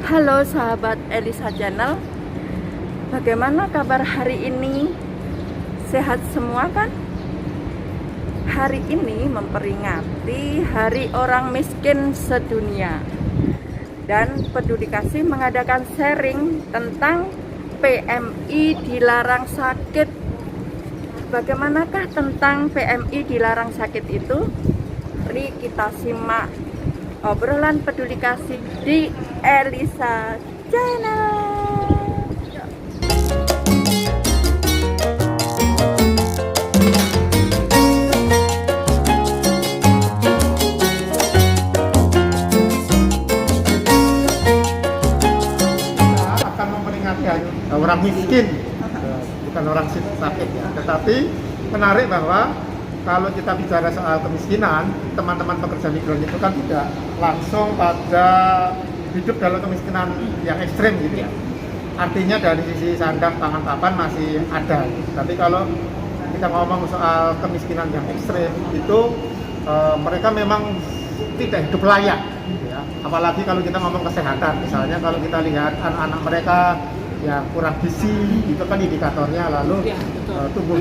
Halo sahabat Elisa Channel, bagaimana kabar hari ini? Sehat semua kan? Hari ini memperingati Hari Orang Miskin Sedunia. Dan Peduli Kasih mengadakan sharing tentang PMI dilarang sakit. Bagaimanakah tentang PMI dilarang sakit itu? Mari kita simak obrolan Peduli Kasih di Elisa Channel. Akan memperingati orang miskin, bukan orang sakit ya. Tetapi menarik bahwa kalau kita bicara soal kemiskinan, teman-teman pekerja migran itu kan tidak langsung pada hidup dalam kemiskinan yang ekstrim gitu ya. Artinya dari sisi sandang, pangan, papan masih ada. Tapi kalau kita ngomong soal kemiskinan yang ekstrim itu mereka memang tidak hidup layak gitu ya. Apalagi kalau kita ngomong kesehatan, misalnya kalau kita lihat anak-anak mereka yang kurang gizi, itu kan indikatornya, lalu tubuh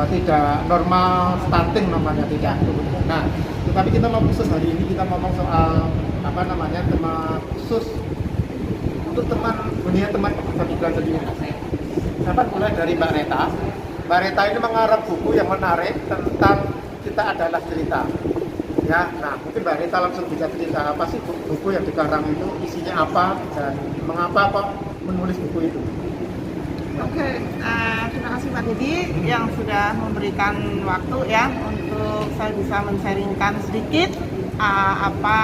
tidak normal, stunting namanya, tidak tumbuh. Nah, tetapi kita mau khusus hari ini kita ngomong soal tema khusus untuk teman pekerja migran sendiri. Dapat mulai dari Mbak Reta. Mbak Reta ini mengarang buku yang menarik tentang Kita Adalah Cerita. Ya, nah mungkin Mbak Reta langsung bisa cerita apa sih buku yang dikarang itu, isinya apa dan mengapa kok menulis buku itu. Oke, terima kasih Pak Dedi yang sudah memberikan waktu ya untuk saya bisa men-sharingkan sedikit apa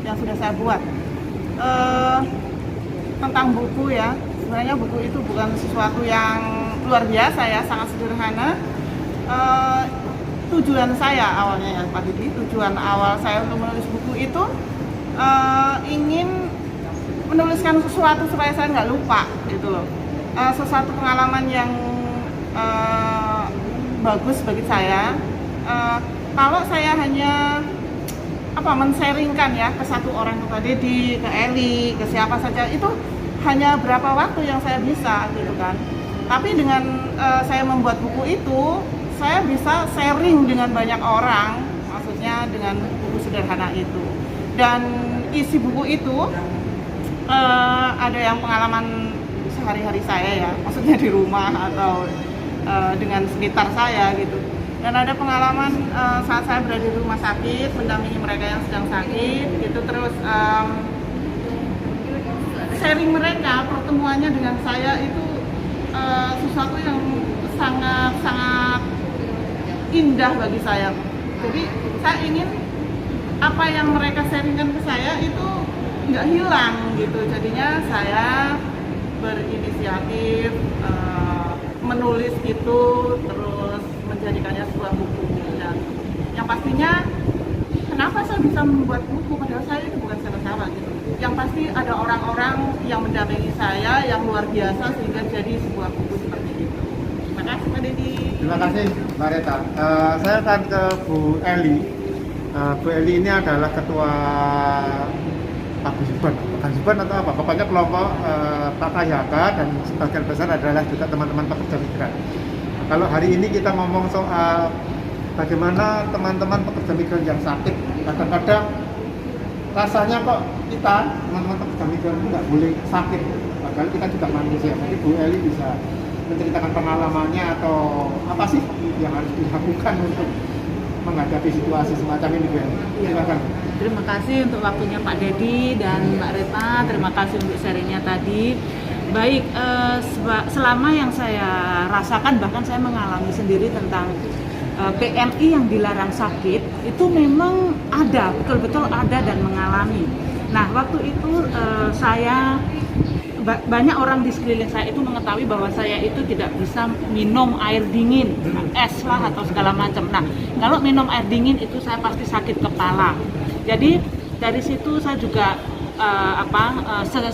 yang sudah saya buat tentang buku ya. Sebenarnya buku itu bukan sesuatu yang luar biasa ya, sangat sederhana. Tujuan saya awalnya ya Pak Dedi, tujuan awal saya untuk menulis buku itu ingin menuliskan sesuatu supaya saya nggak lupa gitu loh. Sesuatu pengalaman yang bagus bagi saya. Kalau saya hanya men-sharingkan ya ke satu orang, ke Pak Dedi, ke Eli, ke siapa saja, itu hanya berapa waktu yang saya bisa gitu kan. Tapi dengan saya membuat buku itu, saya bisa sharing dengan banyak orang, maksudnya dengan buku sederhana itu. Dan isi buku itu ada yang pengalaman sehari-hari saya ya, maksudnya di rumah atau dengan sekitar saya gitu. Dan ada pengalaman saat saya berada di rumah sakit, mendampingi mereka yang sedang sakit gitu. Terus sharing mereka, pertemuannya dengan saya itu sesuatu yang sangat indah bagi saya. Jadi saya ingin apa yang mereka sharingkan ke saya itu nggak hilang gitu. Jadinya saya berinisiatif menulis itu, terus menjadikannya sebuah buku. Dan yang pastinya kenapa saya bisa membuat buku padahal saya itu bukan siapa-siapa gitu. Yang pasti ada orang-orang yang mendampingi saya yang luar biasa sehingga jadi sebuah buku seperti itu. Terima kasih Pak Dedi. Terima kasih Mbak Reta. Saya akan ke Bu Eli. Bu Eli ini adalah ketua Paguyuban atau apa? Pokoknya kelompok PKYK dan sebagian besar adalah juga teman-teman pekerja migran. Kalau hari ini kita ngomong soal bagaimana teman-teman pekerja migran yang sakit, kadang-kadang rasanya kok kita teman-teman pekerja migran itu nggak boleh sakit, padahal kita juga manusia. Jadi Bu Eli bisa menceritakan pengalamannya atau apa sih yang harus dilakukan untuk menghadapi situasi semacam ini, Bu Eli. Silakan. Terima kasih untuk waktunya Pak Dedi dan Mbak Reta. Terima kasih untuk sharingnya tadi. Baik, selama yang saya rasakan, bahkan saya mengalami sendiri tentang PMI yang dilarang sakit, itu memang ada, betul-betul ada dan mengalami. Nah, waktu itu banyak orang di sekeliling saya itu mengetahui bahwa saya itu tidak bisa minum air dingin, es lah atau segala macam. Nah, kalau minum air dingin itu saya pasti sakit kepala. Jadi dari situ saya juga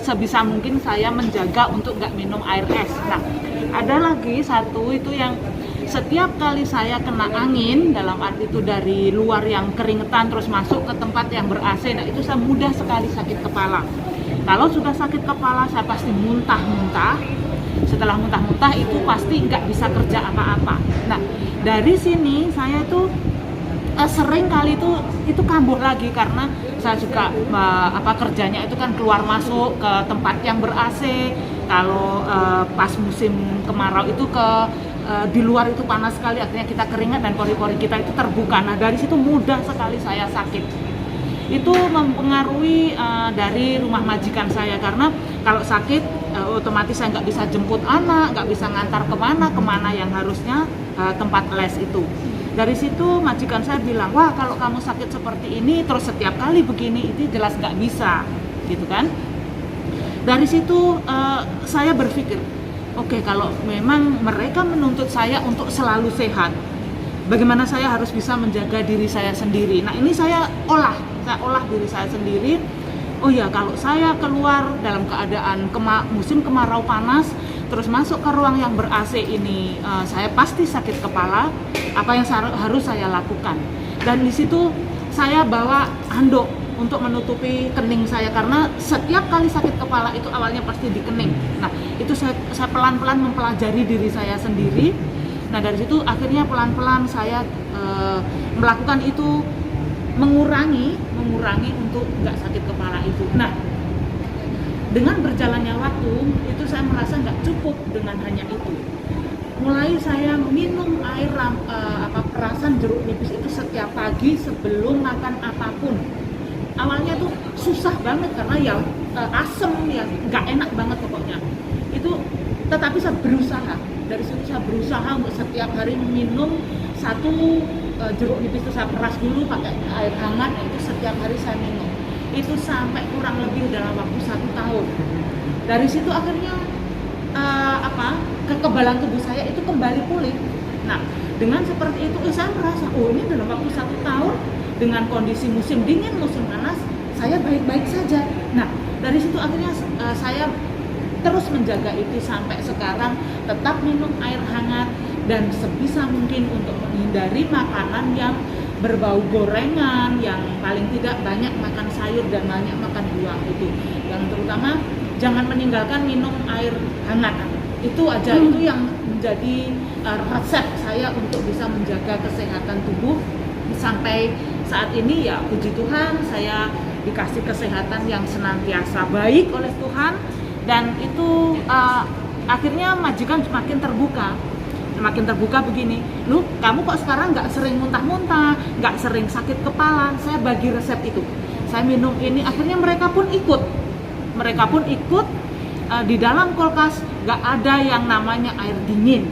sebisa mungkin saya menjaga untuk nggak minum air es. Nah, ada lagi satu itu yang setiap kali saya kena angin, dalam arti itu dari luar yang keringetan terus masuk ke tempat yang ber AC, nah itu saya mudah sekali sakit kepala. Kalau sudah sakit kepala saya pasti muntah-muntah. Setelah muntah-muntah itu pasti nggak bisa kerja apa-apa. Nah, dari sini saya tuh sering kali itu kambuh lagi karena saya juga kerjanya itu kan keluar masuk ke tempat yang ber-AC. Kalau pas musim kemarau itu di luar itu panas sekali, artinya kita keringat dan pori-pori kita itu terbuka. Nah, dari situ mudah sekali saya sakit. Itu mempengaruhi dari rumah majikan saya, karena kalau sakit otomatis saya nggak bisa jemput anak, nggak bisa ngantar kemana yang harusnya tempat les itu. Dari situ majikan saya bilang, wah kalau kamu sakit seperti ini terus setiap kali begini itu jelas nggak bisa, gitu kan. Dari situ saya berpikir, oke, kalau memang mereka menuntut saya untuk selalu sehat, bagaimana saya harus bisa menjaga diri saya sendiri. Nah, ini saya olah diri saya sendiri. Oh ya, kalau saya keluar dalam keadaan musim kemarau panas, terus masuk ke ruang yang ber-AC ini, saya pasti sakit kepala. Apa yang harus saya lakukan? Dan di situ saya bawa handuk untuk menutupi kening saya, karena setiap kali sakit kepala itu awalnya pasti di kening. Nah, itu saya pelan-pelan mempelajari diri saya sendiri. Nah, dari situ akhirnya pelan-pelan saya melakukan itu, mengurangi untuk nggak sakit kepala itu. Nah, dengan berjalannya waktu itu saya merasa nggak cukup dengan hanya itu. Mulai saya minum air perasan jeruk nipis itu setiap pagi sebelum makan apapun. Awalnya tuh susah banget karena ya asem, ya nggak enak banget pokoknya. Itu tetapi saya berusaha. Dari situ saya berusaha untuk setiap hari minum satu jeruk nipis itu saya peras dulu pakai air hangat, itu setiap hari saya minum. Itu sampai kurang lebih dalam waktu 1 tahun. Dari situ akhirnya kekebalan tubuh saya itu kembali pulih. Nah, dengan seperti itu saya merasa, oh ini dalam waktu 1 tahun dengan kondisi musim dingin, musim panas, saya baik-baik saja. Nah, dari situ akhirnya saya terus menjaga itu sampai sekarang, tetap minum air hangat dan sebisa mungkin untuk menghindari makanan yang berbau gorengan, yang paling tidak banyak makan sayur dan banyak makan buah itu. Yang terutama jangan meninggalkan minum air hangat. Itu aja, itu yang menjadi resep saya untuk bisa menjaga kesehatan tubuh sampai saat ini. Ya puji Tuhan, saya dikasih kesehatan yang senantiasa baik oleh Tuhan, dan itu akhirnya majikan semakin terbuka begini, lu kamu kok sekarang nggak sering muntah-muntah, nggak sering sakit kepala. Saya bagi resep itu, saya minum ini, akhirnya mereka pun ikut di dalam kulkas nggak ada yang namanya air dingin.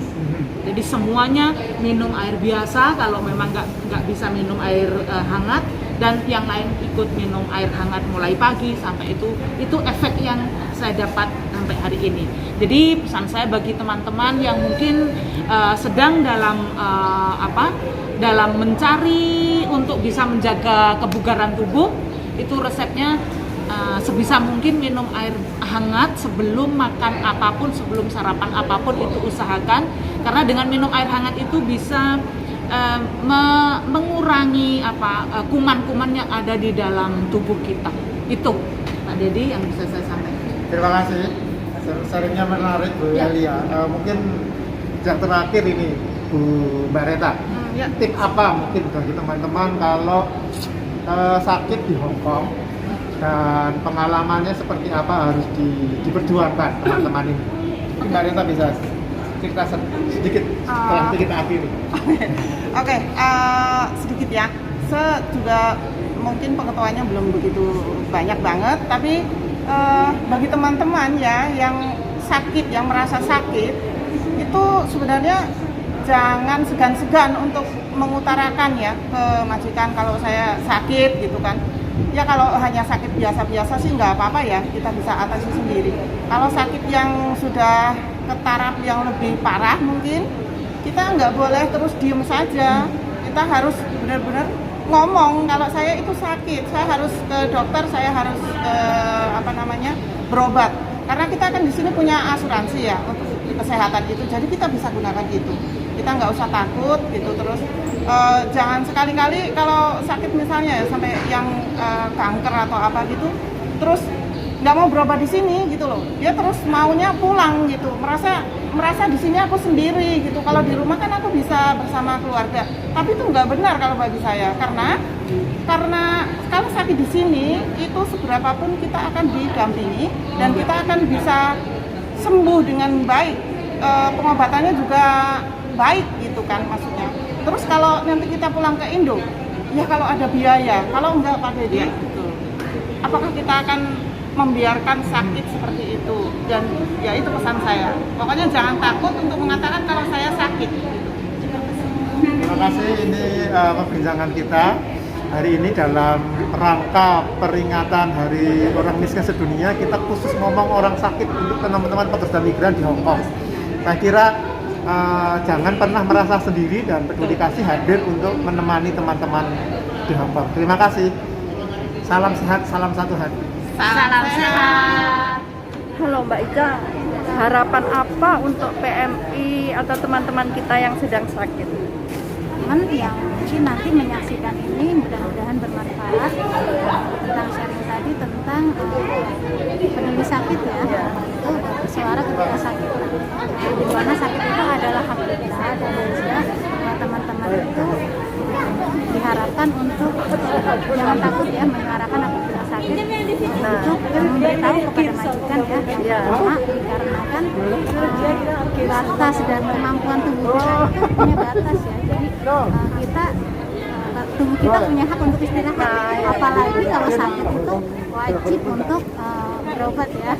Jadi semuanya minum air biasa, kalau memang nggak bisa minum air hangat, dan yang lain ikut minum air hangat mulai pagi sampai itu efek yang saya dapat sampai hari ini. Jadi pesan saya bagi teman-teman yang mungkin sedang dalam mencari untuk bisa menjaga kebugaran tubuh, itu resepnya sebisa mungkin minum air hangat sebelum makan apapun, sebelum sarapan apapun, itu usahakan, karena dengan minum air hangat itu bisa mengurangi kuman-kuman yang ada di dalam tubuh kita. Itu Pak Dedi yang bisa saya sampaikan. Terima kasih, sharingnya menarik Bu Elia. Mungkin yang terakhir ini Bu Mbak Reta, tip apa mungkin bagi teman-teman kalau sakit di Hong Kong, dan pengalamannya seperti apa harus diperjuangkan teman-teman ini? Mbak Reta bisa cerita sedikit setelah nanti kita akhiri. Oke, sedikit ya. Saya juga mungkin pengetahuannya belum begitu banyak banget, tapi bagi teman-teman ya yang sakit, yang merasa sakit, itu sebenarnya jangan segan-segan untuk mengutarakan ya ke majikan kalau saya sakit gitu kan. Ya kalau hanya sakit biasa-biasa sih nggak apa-apa ya, kita bisa atasi sendiri. Kalau sakit yang sudah ke taraf yang lebih parah mungkin, kita nggak boleh terus diem saja. Kita harus benar-benar ngomong, kalau saya itu sakit, saya harus ke dokter, saya harus berobat. Karena kita kan di sini punya asuransi ya untuk kesehatan itu, jadi kita bisa gunakan itu. Kita nggak usah takut gitu. Terus jangan sekali-kali kalau sakit misalnya ya sampai yang kanker atau apa gitu, terus nggak mau berobat di sini gitu loh. Dia terus maunya pulang gitu, merasa di sini aku sendiri gitu. Kalau di rumah kan aku bisa bersama keluarga, tapi itu nggak benar kalau bagi saya, karena kalau sakit di sini itu seberapapun kita akan didampingi dan kita akan bisa sembuh dengan baik. Pengobatannya juga baik gitu kan maksudnya. Terus kalau nanti kita pulang ke Indo, ya kalau ada biaya, kalau enggak Pak Dedi, apakah kita akan membiarkan sakit seperti itu? Dan ya itu pesan saya, pokoknya jangan takut untuk mengatakan kalau saya sakit. Terima kasih, ini perbincangan kita hari ini dalam rangka peringatan Hari Orang Miskin Sedunia. Kita khusus ngomong orang sakit untuk teman-teman pekerja migran di Hong Kong. Saya kira jangan pernah merasa sendiri dan Peduli Kasih hadir untuk menemani teman-teman di Hong Kong. Terima kasih. Salam sehat, salam satu hati. Salam sehat. Halo Mbak Ica, harapan apa untuk PMI atau teman-teman kita yang sedang sakit? Teman yang mungkin nanti menyaksikan ini mudah-mudahan bermanfaat tentang sharing tadi tentang peduli sakit ya, itu bersuara ketika sakit. Di mana sakit itu adalah hak kita dan juga teman-teman itu diharapkan untuk jangan takut ya menyuarakan apabila sakit, untuk memberitahu kepada majikan ya, karena dikarenakan batas dan kemampuan tubuh kita itu punya batas ya, jadi tubuh kita punya hak untuk istirahat, apalagi kalau sakit itu wajib untuk berobat ya.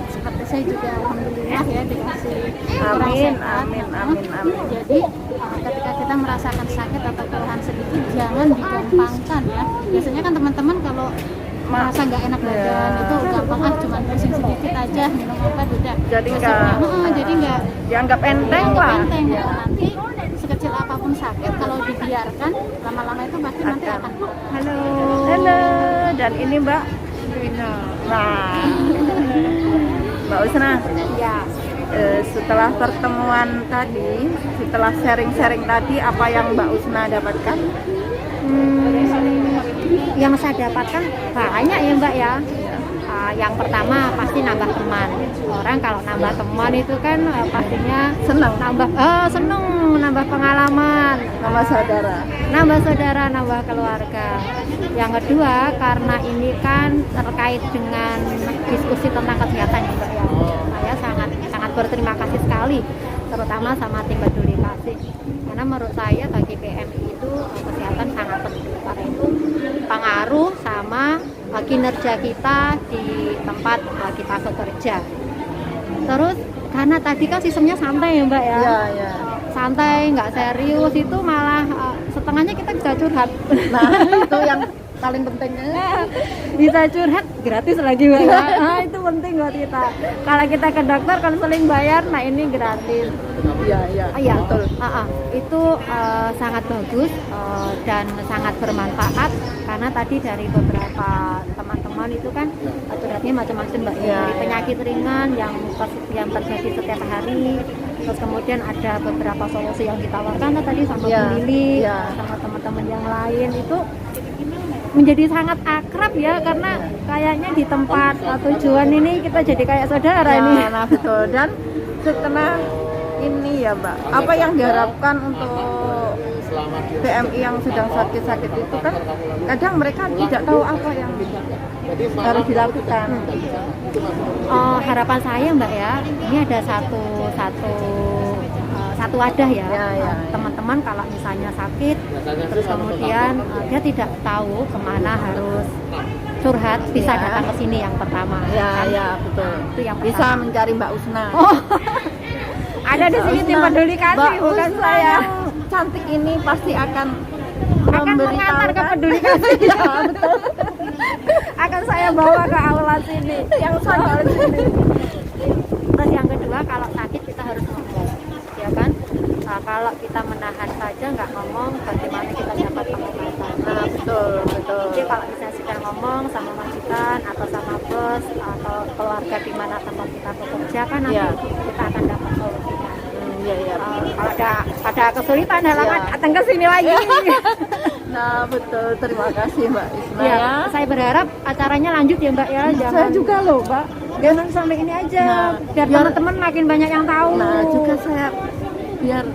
Seperti saya juga alhamdulillah ya dikasih Amin. Jadi ketika kita merasakan sakit atau keluhan sedikit jangan digampangkan ya. Biasanya kan teman-teman kalau merasa nggak enak badan itu gampang cuma pusing sedikit aja minum obat udah. Jadi nggak dianggap enteng lah. Nanti sekecil apapun sakit kalau dibiarkan lama-lama itu pasti nanti akan. Halo, dan ini Mbak Wina. Nah, Mbak Usna. Ya. Setelah pertemuan tadi, setelah sharing-sharing tadi, apa yang Mbak Usna dapatkan? Yang saya dapatkan banyak ya Mbak ya. Yang pertama pasti nambah teman. Orang kalau nambah teman itu kan pastinya senang nambah pengalaman, Nama saudara. nambah keluarga. Yang kedua karena ini kan terkait dengan diskusi tentang kesehatan ya Mbak ya. Saya sangat berterima kasih sekali terutama sama tim Peduli Kasih. Karena menurut saya bagi PMI itu kesehatan sangat penting karena itu pengaruh sama kinerja kita di tempat kita bekerja. Terus karena tadi kan sistemnya santai ya Mbak ya. Iya. Santai, nggak serius, itu malah setengahnya kita bisa curhat. Nah, itu yang paling pentingnya. Bisa curhat gratis lagi Mbak ya. Itu penting buat kita. Kalau kita ke dokter kan seling bayar, nah ini gratis. Iya, betul. Itu sangat bagus dan sangat bermanfaat karena tadi dari beberapa teman-teman itu kan curhatnya macam-macam Mbak ya. Dari penyakit ringan yang terjadi setiap hari, terus kemudian ada beberapa solusi yang ditawarkan tadi sama Bu Lili, sama teman-teman yang lain itu menjadi sangat akrab ya karena kayaknya di tempat tujuan ini kita jadi kayak saudara ini. Nah, betul. Dan setelah ini ya Mbak, apa yang diharapkan untuk PMI yang sedang sakit-sakit itu kan kadang mereka tidak tahu apa yang harus dilakukan. Harapan saya Mbak ya, ini ada satu wadah ya. Teman-teman kalau misalnya sakit terus kemudian dia tidak tahu kemana harus curhat, bisa datang ke sini yang pertama. Betul. Itu yang Bisa pertama. mencari Mbak Usna. Ada di sini tim Peduli Kasih, Mbak bukan Usna saya. yang cantik ini pasti akan Mengantar ke Peduli Kasih. Ya, betul. Akan saya bawa ke aula sini. Yang sana sini. Terus yang kedua kalau sakit kita harus ngomong, ya kan? Kalau kita menahan saja nggak ngomong, bagaimana kita dapat pengobatan? Nah, betul. Jadi kalau misalnya kita ngomong sama majikan atau sama bos atau keluarga di mana tempat kita bekerja kan nanti kita akan dapat solusinya. Kalau ada kesulitan halangan datang ke sini lagi. Nah betul, terima kasih Mbak Isma Ya, ya. saya berharap acaranya lanjut ya Mbak ya. Saya juga loh Mbak. Jangan sampai ini aja. Nah, biar teman-teman makin banyak yang tahu. Nah juga saya biar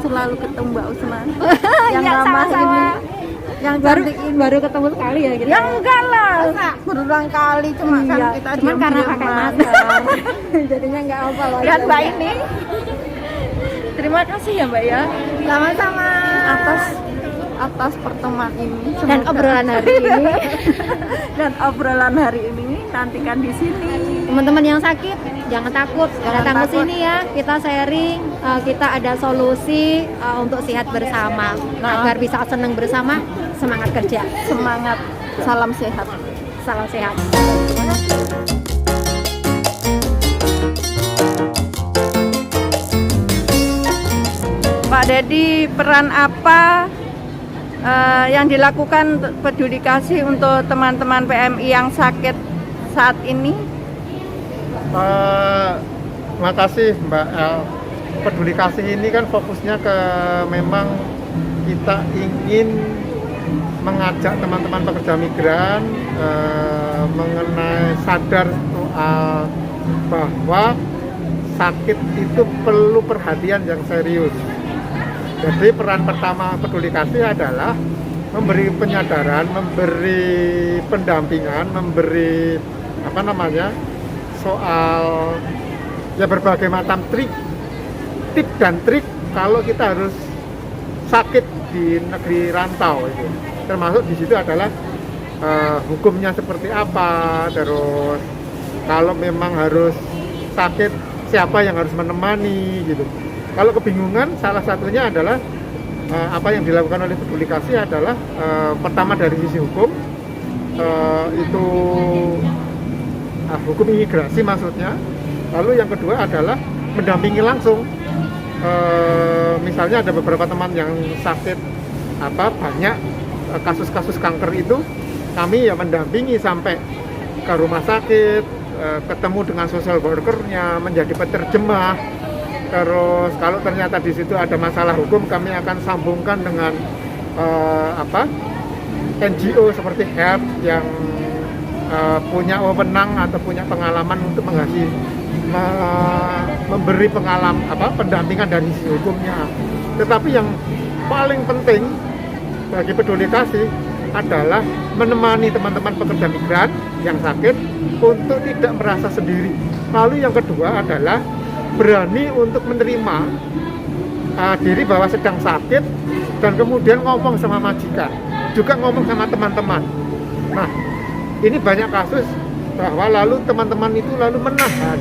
selalu ketemu Mbak Usman yang Iya, ramah sama-sama. ini, yang cantik ini. baru ketemu sekali ya gitu. Ya enggak lah, berulang kali cuma kan Iya, kita cuman karena diam-diam pakai makan. masker. Jadinya nggak apa lagi. Dan Mbak ini, terima kasih ya Mbak ya Sama-sama. atas pertemuan ini. Dan Semoga- obrolan hari ini. dan obrolan hari ini nantikan di sini. Teman-teman yang sakit jangan takut, Jangan datang ke takut. sini ya. Kita sharing, kita ada solusi untuk sehat bersama. Nah. Agar bisa senang bersama, semangat kerja. Semangat, salam sehat. Salam sehat. Pak Dedi, peran apa yang dilakukan peduli kasih untuk teman-teman PMI yang sakit saat ini? Terima kasih Mbak. Peduli kasih ini kan fokusnya ke memang kita ingin mengajak teman-teman pekerja migran mengenai sadar soal bahwa sakit itu perlu perhatian yang serius. Jadi peran pertama peduli kasih adalah memberi penyadaran, memberi pendampingan, memberi soal ya berbagai macam tip dan trik kalau kita harus sakit di negeri rantau itu. Termasuk di situ adalah hukumnya seperti apa, terus kalau memang harus sakit siapa yang harus menemani gitu. Kalau kebingungan, salah satunya adalah apa yang dilakukan oleh peduli kasih adalah pertama dari sisi hukum, itu hukum imigrasi maksudnya. Lalu yang kedua adalah mendampingi langsung. Misalnya ada beberapa teman yang sakit banyak kasus-kasus kanker itu, kami ya mendampingi sampai ke rumah sakit, ketemu dengan social worker-nya, menjadi penerjemah. Terus kalau ternyata di situ ada masalah hukum, kami akan sambungkan dengan NGO seperti HELP yang punya wewenang atau punya pengalaman untuk memberi pendampingan dari sisi hukumnya. Tetapi yang paling penting bagi peduli kasih adalah menemani teman-teman pekerja migran yang sakit untuk tidak merasa sendiri. Lalu yang kedua adalah berani untuk menerima diri bahwa sedang sakit dan kemudian ngomong sama majikan, juga ngomong sama teman-teman. Nah, ini banyak kasus bahwa lalu teman-teman itu lalu menahan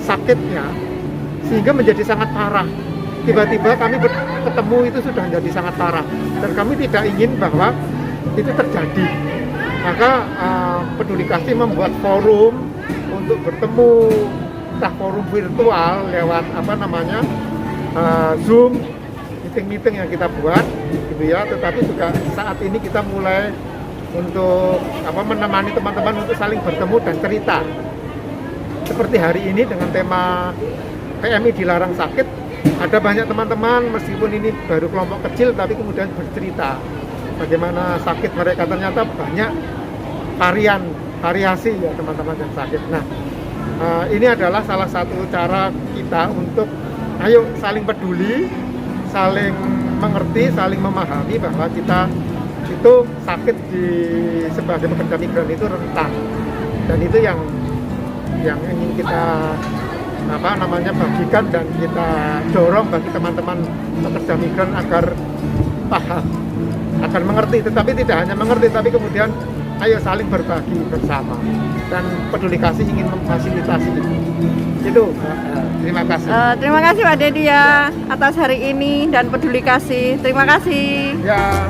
sakitnya sehingga menjadi sangat parah. Tiba-tiba kami ketemu itu sudah menjadi sangat parah dan kami tidak ingin bahwa itu terjadi. Maka peduli kasih membuat forum untuk bertemu, entah forum virtual lewat Zoom, meeting-meeting yang kita buat gitu ya. Tetapi juga saat ini kita mulai untuk menemani teman-teman untuk saling bertemu dan cerita. Seperti hari ini dengan tema PMI dilarang sakit, ada banyak teman-teman meskipun ini baru kelompok kecil tapi kemudian bercerita bagaimana sakit mereka, ternyata banyak variasi ya teman-teman yang sakit. Nah, ini adalah salah satu cara kita untuk ayo saling peduli, saling mengerti, saling memahami bahwa kita itu sakit sebagai pekerja migran itu rentan, dan itu yang ingin kita bagikan dan kita dorong bagi teman-teman pekerja migran agar paham, agar mengerti. Tetapi tidak hanya mengerti, tapi kemudian ayo saling berbagi bersama, dan peduli kasih ingin memfasilitasi itu. Terima kasih. Terima kasih Pak Dedi ya atas hari ini dan peduli kasih. Terima kasih. Ya.